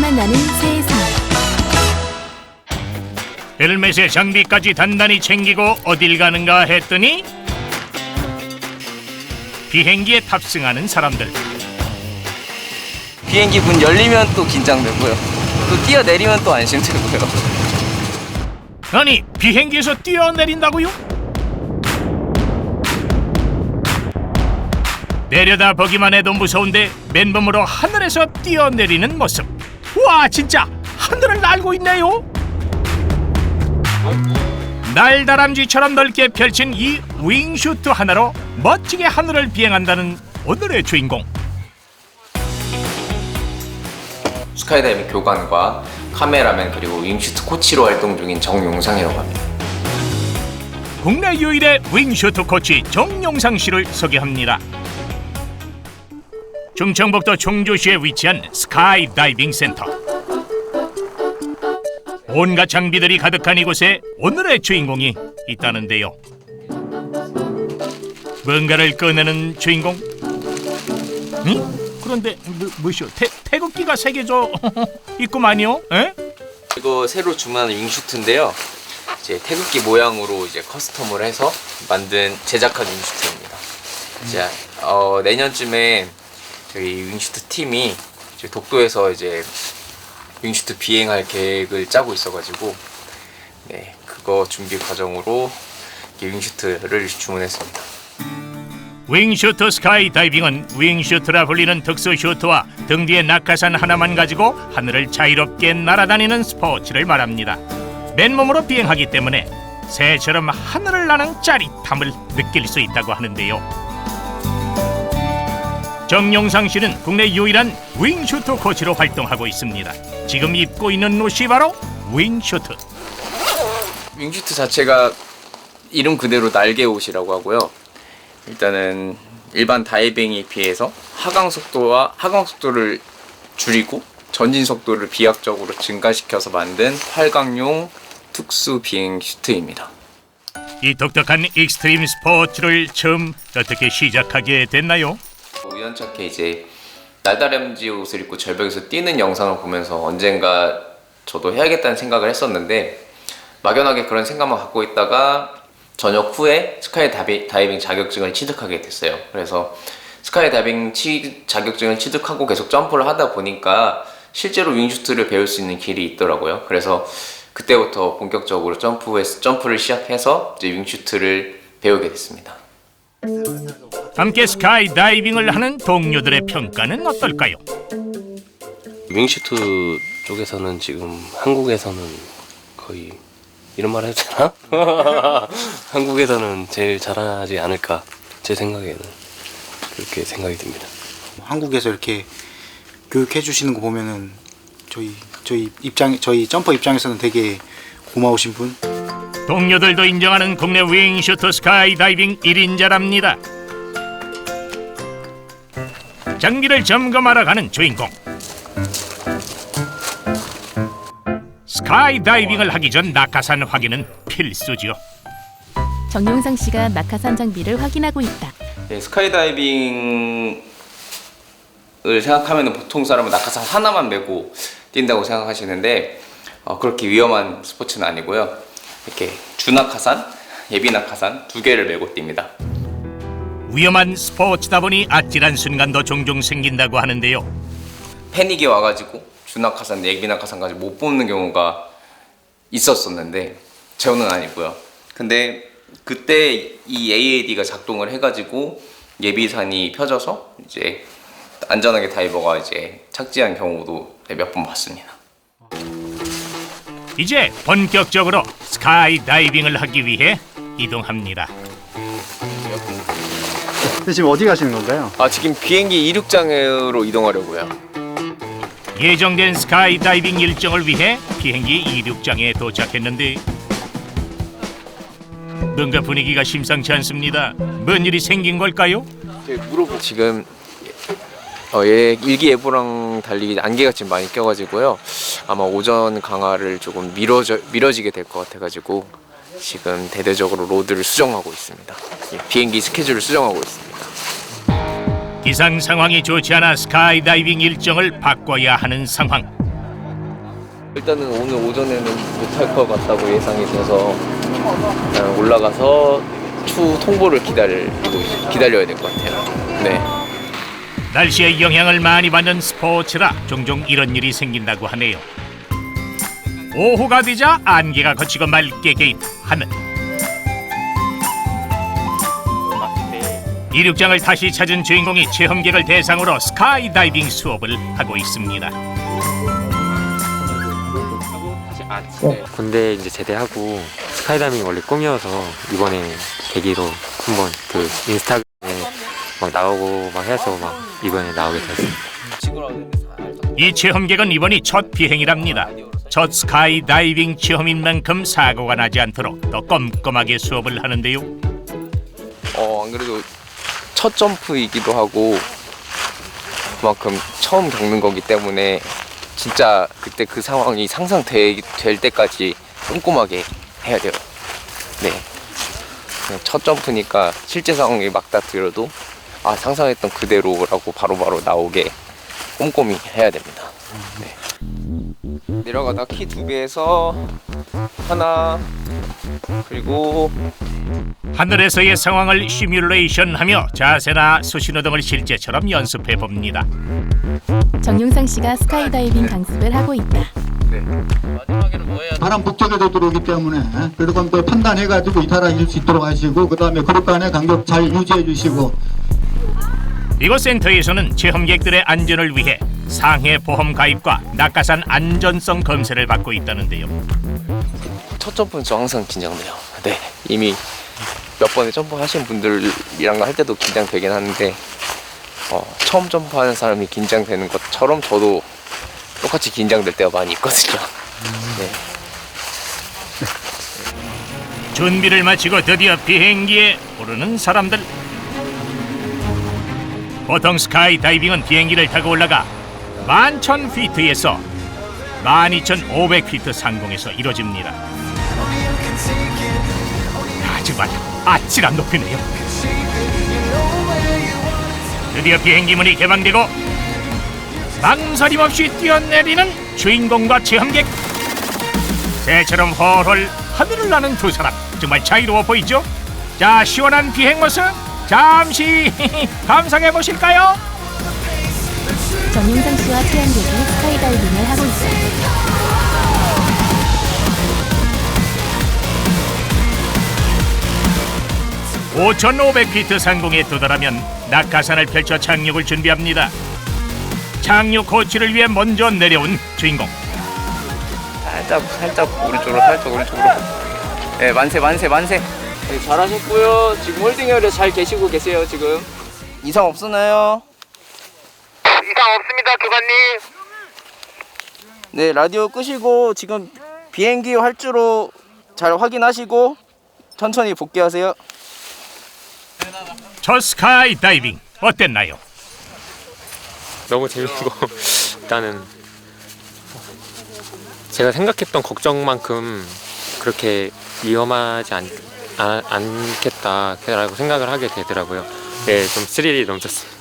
소리만 나는 세상. 헬멧에 장비까지 단단히 챙기고 어딜 가는가 했더니 비행기에 탑승하는 사람들. 비행기 문 열리면 또 긴장되고요. 또 뛰어내리면 또 안심되고요. 아니, 비행기에서 뛰어내린다고요? 내려다 보기만 해도 무서운데 맨몸으로 하늘에서 뛰어내리는 모습. 와, 진짜 하늘을 날고 있네요. 날다람쥐처럼 넓게 펼친 이 윙슈트 하나로 멋지게 하늘을 비행한다는 오늘의 주인공. 스카이다이빙 교관과 카메라맨 그리고 윙슈트 코치로 활동 중인 정용상이라고 합니다. 국내 유일의 윙슈트 코치 정용상 씨를 소개합니다. 충청북도 청주시에 위치한 스카이다이빙 센터. 온갖 장비들이 가득한 이곳에 오늘의 주인공이 있다는데요. 뭔가를 꺼내는 주인공? 응? 그런데 뭐시오? 태극기가 새겨져 있구만요. 에? 이거 새로 주문한 윙슈트인데요. 이제 태극기 모양으로 이제 커스텀을 해서 만든 제작한 윙슈트입니다. 이제 내년쯤에 저희 윙슈트 팀이 이제 독도에서 이제 윙슈트 비행할 계획을 짜고 있어가지고 네, 그거 준비 과정으로 윙슈트를 주문했습니다. 윙슈트 스카이다이빙은 윙슈트라 불리는 특수 슈트와 등 뒤에 낙하산 하나만 가지고 하늘을 자유롭게 날아다니는 스포츠를 말합니다. 맨몸으로 비행하기 때문에 새처럼 하늘을 나는 짜릿함을 느낄 수 있다고 하는데요. 정용상 씨는 국내 유일한 윙슈트 코치로 활동하고 있습니다. 지금 입고 있는 옷이 바로 윙슈트. 윙슈트 자체가 이름 그대로 날개 옷이라고 하고요. 일단은 일반 다이빙에 비해서 하강 속도를 줄이고 전진 속도를 비약적으로 증가시켜서 만든 활강용 특수 비행 슈트입니다. 이 독특한 익스트림 스포츠를 처음 어떻게 시작하게 됐나요? 우연찮게 이제 날다람쥐 옷을 입고 절벽에서 뛰는 영상을 보면서 언젠가 저도 해야겠다는 생각을 했었는데 막연하게 그런 생각만 갖고 있다가 저녁 후에 스카이다이빙 자격증을 취득하게 됐어요. 그래서 스카이다이빙 자격증을 취득하고 계속 점프를 하다 보니까 실제로 윙슈트를 배울 수 있는 길이 있더라고요. 그래서 그때부터 본격적으로 점프를 시작해서 이제 윙슈트를 배우게 됐습니다. 함께 스카이다이빙을 하는 동료들의 평가는 어떨까요? 윙슈트 쪽에서는 지금 한국에서는 거의 이런 말 해도 되나? 한국에서는 제일 잘하지 않을까 제 생각에는 그렇게 생각이 듭니다. 한국에서 이렇게 교육해 주시는 거 보면은 저희 점퍼 입장에서는 되게 고마우신 분. 동료들도 인정하는 국내 윙슈트 스카이다이빙 1인자랍니다. 장비를 점검하러 가는 주인공. 스카이다이빙을 하기 전 낙하산 확인은 필수죠. 정용상 씨가 낙하산 장비를 확인하고 있다. 네, 스카이다이빙을 생각하면 보통 사람은 낙하산 하나만 메고 뛴다고 생각하시는데 그렇게 위험한 스포츠는 아니고요. 이렇게 주낙하산, 예비낙하산 두 개를 메고 뜁니다. 위험한 스포츠다 보니 아찔한 순간도 종종 생긴다고 하는데요. 패닉이 와가지고 주낙하산, 예비낙하산까지 못 뽑는 경우가 있었었는데 저는 아니고요. 근데 그때 이 AAD가 작동을 해가지고 예비산이 펴져서 이제 안전하게 다이버가 이제 착지한 경우도 몇 번 봤습니다. 이제 본격적으로 스카이다이빙을 하기 위해 이동합니다. 근데 지금 어디 가시는 건가요? 지금 비행기 이륙장으로 이동하려고요. 예정된 스카이다이빙 일정을 위해 비행기 이륙장에 도착했는데 뭔가 분위기가 심상치 않습니다. 뭔 일이 생긴 걸까요? 지금 일기예보랑 달리 안개가 지금 많이 껴가지고요. 아마 오전 강화를 조금 미뤄지게 될 것 같아가지고 지금 대대적으로 로드를 수정하고 있습니다. 비행기 스케줄을 수정하고 있습니다. 기상 상황이 좋지 않아 스카이다이빙 일정을 바꿔야 하는 상황. 일단은 오늘 오전에는 못할 것 같다고 예상이 돼서 그냥 올라가서 추후 통보를 기다려야 될 것 같아요. 네. 날씨의 영향을 많이 받는 스포츠라 종종 이런 일이 생긴다고 하네요. 오후가 되자 안개가 걷히고 맑게 개인 하늘. 이륙장을 다시 찾은 주인공이 체험객을 대상으로 스카이다이빙 수업을 하고 있습니다. 군대 이제 제대하고 스카이다이빙이 원래 꿈이어서 이번에 계기로 한번 그 인스타그램에 막 나오고 막 해서 막 이번에 나오게 됐어요. 이 체험객은 이번이 첫 비행이랍니다. 첫 스카이다이빙 체험인 만큼 사고가 나지 않도록 더 꼼꼼하게 수업을 하는데요. 안 그래도 첫 점프이기도 하고 그만큼 처음 겪는 거기 때문에 진짜 그때 그 상황이 상상될 때까지 꼼꼼하게 해야 돼요. 네. 그냥 첫 점프니까 실제 상황이 맞닥뜨려도 상상했던 그대로라고 바로바로 나오게 꼼꼼히 해야 됩니다. 네. 내려가다 키 2개에서 하나, 그리고 하늘에서의 상황을 시뮬레이션하며 자세나 수신호 등을 실제처럼 연습해 봅니다. 정용상 씨가 스카이다이빙 강습을 하고 있다. 바람 북쪽에도 들어오기 때문에 그런 걸 판단해가지고 이탈하실 수 있도록 하시고, 그 다음에 그릇간의 간격 잘 유지해 주시고. 이곳 센터에서는 체험객들의 안전을 위해 상해 보험 가입과 낙하산 안전성 검사를 받고 있다는데요. 첫 점프는 저 항상 긴장돼요. 네, 이미 몇 번에 점프하신 분들이랑 할 때도 긴장되긴 하는데 처음 점프하는 사람이 긴장되는 것처럼 저도 똑같이 긴장될 때가 많이 있거든요. 네. 준비를 마치고 드디어 비행기에 오르는 사람들. 보통 스카이다이빙은 비행기를 타고 올라가 11,000피트에서 12,500피트 상공에서 이루어집니다. 정말 아찔한 높이네요. 드디어 비행기 문이 개방되고 망설임 없이 뛰어내리는 주인공과 체험객. 새처럼 헐헐 하늘을 나는 두 사람, 정말 자유로워 보이죠? 자, 시원한 비행 모습 잠시 감상해 보실까요? 정용상 씨와 체험객이 스카이다이빙을 하고 있다. 5,500피트 상공에 도달하면 낙하산을 펼쳐 착륙을 준비합니다. 착륙 코치를 위해 먼저 내려온 주인공. 살짝 오른쪽으로. 네, 만세. 네, 잘하셨고요. 지금 홀딩열에 잘 계시고 계세요. 지금 이상 없었나요? 이상 없습니다, 교관님. 네, 라디오 끄시고 지금 비행기 활주로 잘 확인하시고 천천히 복귀하세요. 첫 스카이다이빙 어땠나요? 너무 재밌고 일단은 제가 생각했던 걱정만큼 그렇게 위험하지 않겠다라고 생각을 하게 되더라고요. 네, 좀 스릴이 넘쳤습니다.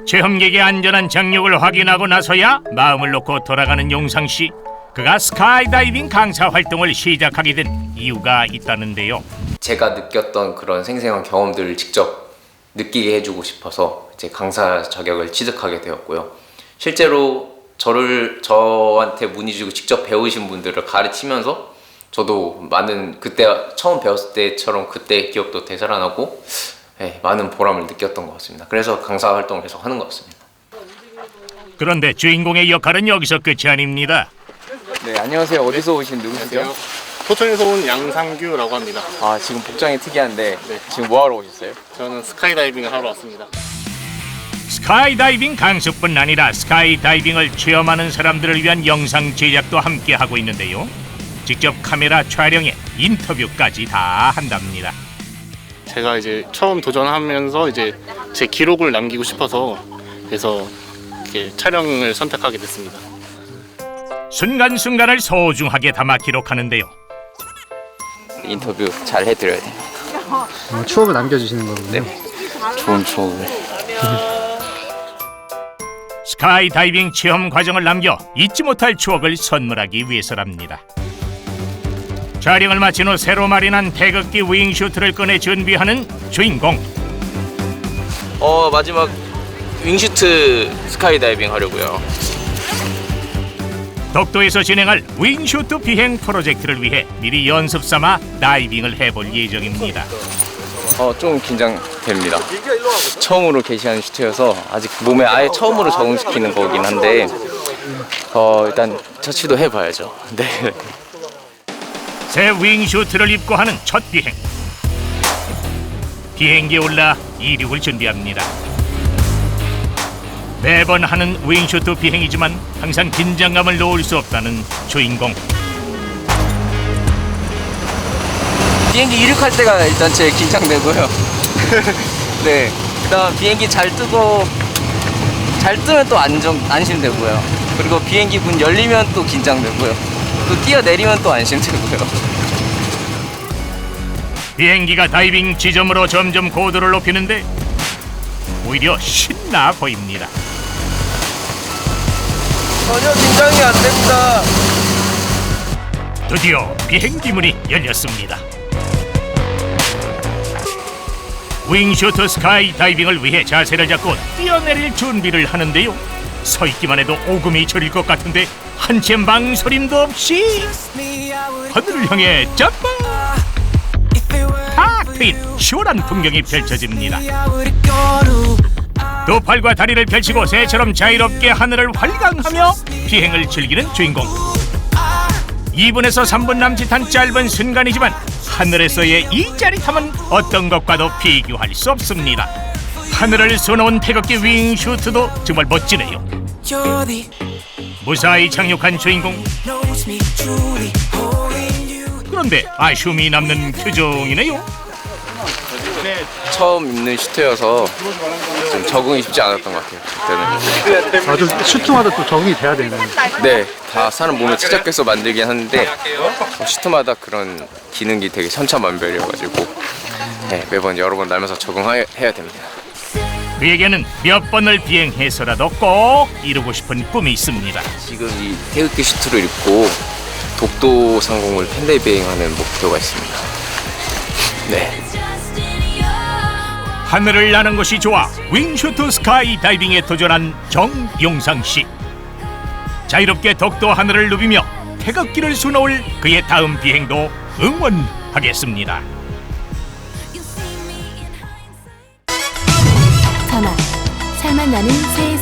체험객의 안전한 착륙을 확인하고 나서야 마음을 놓고 돌아가는 용상 씨. 그가 스카이다이빙 강사 활동을 시작하게 된 이유가 있다는데요. 제가 느꼈던 그런 생생한 경험들을 직접 느끼게 해주고 싶어서 이제 강사 자격을 취득하게 되었고요. 실제로 저한테 문의 주고 직접 배우신 분들을 가르치면서 저도 많은 그때 처음 배웠을 때처럼 그때 기억도 되살아나고 많은 보람을 느꼈던 것 같습니다. 그래서 강사 활동을 계속 하는 것 같습니다. 그런데 주인공의 역할은 여기서 끝이 아닙니다. 네, 안녕하세요. 어디서 오신 누구세요? 포천에서 온 양상규라고 합니다. 지금 복장이 특이한데 네. 지금 뭐 하러 오셨어요? 저는 스카이다이빙을 하러 왔습니다. 스카이다이빙 강습뿐 아니라 스카이다이빙을 체험하는 사람들을 위한 영상 제작도 함께 하고 있는데요. 직접 카메라 촬영에 인터뷰까지 다 한답니다. 제가 이제 처음 도전하면서 이제 제 기록을 남기고 싶어서 그래서 이렇게 촬영을 선택하게 됐습니다. 순간순간을 소중하게 담아 기록하는데요. 인터뷰 잘 해드려야 돼요. 추억을 남겨주시는 거군요. 좋은 추억을. 스카이다이빙 체험 과정을 남겨 잊지 못할 추억을 선물하기 위해서랍니다. 촬영을 마친 후 새로 마련한 태극기 윙슈트를 꺼내 준비하는 주인공. 마지막 윙슈트 스카이다이빙 하려고요. 독도에서 진행할 윙슈트 비행 프로젝트를 위해 미리 연습 삼아 다이빙을 해볼 예정입니다. 좀 긴장됩니다. 처음으로 개시하는 슈트여서 아직 몸에 아예 처음으로 적응시키는 거긴 한데 일단 터치도 해봐야죠. 네. 새 윙슈트를 입고 하는 첫 비행. 비행기에 올라 이륙을 준비합니다. 매번 하는 윙슈트 비행이지만 항상 긴장감을 놓을 수 없다는 주인공. 비행기 이륙할 때가 일단 제일 긴장되고요. 네. 그다음 비행기 잘 뜨면 또 안심되고요. 그리고 비행기 문 열리면 또 긴장되고요. 또 뛰어내리면 또 안심되고요. 비행기가 다이빙 지점으로 점점 고도를 높이는데 오히려 신나 보입니다. 전혀 긴장이 안 됩니다. 드디어 비행기 문이 열렸습니다. 윙슈트 스카이 다이빙을 위해 자세를 잡고 뛰어내릴 준비를 하는데요. 서 있기만 해도 오금이 저릴 것 같은데 한치 망설임도 없이 하늘을 향해 점프! 탁트인 시원한 풍경이 펼쳐집니다. 두 팔과 다리를 펼치고 새처럼 자유롭게 하늘을 활강하며 비행을 즐기는 주인공. 2분에서 3분 남짓한 짧은 순간이지만 하늘에서의 이 짜릿함은 어떤 것과도 비교할 수 없습니다. 하늘을 쏘놓은 태극기 윙슈트도 정말 멋지네요. 무사히 착륙한 주인공. 그런데 아쉬움이 남는 표정이네요. 처음 입는 슈트여서 좀 적응이 쉽지 않았던 것 같아요. 그때는. 슈트마다 또 적응이 돼야 되는. 네, 다 사람 몸에 최적해서 만들긴 하는데 슈트마다 그런 기능이 되게 천차만별이어가지고 매번 여러 번 날면서 적응해야 됩니다. 그에게는 몇 번을 비행해서라도 꼭 이루고 싶은 꿈이 있습니다. 지금 이 태극기 슈트를 입고 독도 상공을 팬데이 비행하는 목표가 있습니다. 네. 하늘을 나는 것이 좋아 윙슈트 스카이 다이빙에 도전한 정용상 씨. 자유롭게 독도 하늘을 누비며 태극기를 수놓을 그의 다음 비행도 응원하겠습니다. 전화, 살만 나는 새해